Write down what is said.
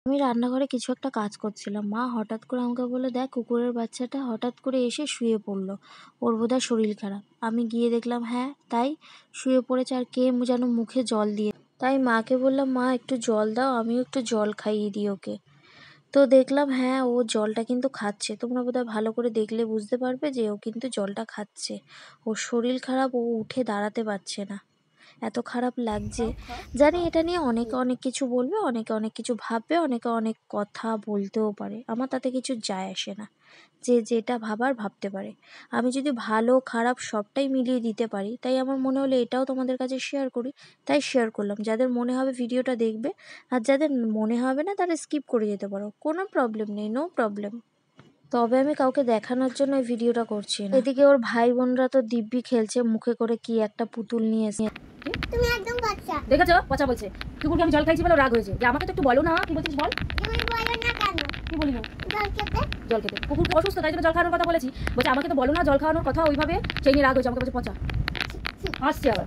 আমি রান্নাঘরে কিছু একটা কাজ করছিলাম। মা হঠাৎ করে আমাকে বলল, "দেখ কুকুরের বাচ্চাটা হঠাৎ করে এসে শুয়ে পড়লো। ওর বোধহয় শরীর খারাপ।" আমি গিয়ে দেখলাম হ্যাঁ তাই, শুয়ে পড়েছে আর কে যেন মুখে জল দিয়ে। তাই মাকে বললাম, "মা একটু জল দাও, আমিও একটু জল খাইয়ে দিই ওকে।" তো দেখলাম হ্যাঁ ও জলটা কিন্তু খাচ্ছে। তোমরা বোধহয় ভালো করে দেখলে বুঝতে পারবে যে ও কিন্তু জলটা খাচ্ছে। ওর শরীর খারাপ, ও উঠে দাঁড়াতে পারছে না। এত খারাপ লাগছে। জানি এটা নিয়ে অনেকে অনেক কিছু বলবে, অনেকে অনেক কিছু ভাববে, অনেকে অনেক কথা বলতেও পারে। আমার তাতে কিছু যায় আসে না। যে যেটা ভাবার ভাবতে পারে। আমি যদি ভালো খারাপ সবটাই মিলিয়ে দিতে পারি, তাই আমার মনে হলো এটাও তোমাদের কাছে শেয়ার করি। তাই শেয়ার করলাম। যাদের মনে হবে ভিডিওটা দেখবে, আর যাদের মনে হবে না তারা স্কিপ করে যেতে পারো। কোনো প্রবলেম নেই, নো প্রবলেম। তবে আমি কাউকে দেখানোর জন্য এই ভিডিওটা করছি না। এদিকে ওর ভাই বোনরা তো দিব্যি খেলছে, মুখে করে কি একটা পুতুল নিয়ে এসে। তুমি একদম বাচ্চা দেখেছো পচা বলছে কুকুরকে আমি জল খাইছি বলে রাগ হয়েছে যে আমাকে তো একটু বলো না কি বলছিস বল। তুমি বলো না কেন? কি বলি না জল খেতে কুকুর তো অসুস্থ তাই জন্য জল খাওয়ানোর কথা বলেছি। বলছে আমাকে তো বলো না জল খাওয়ানোর কথা, ওইভাবে সেই নিয়ে রাগ হয়েছে, আমাকে বলছে পচা। আসছে আবার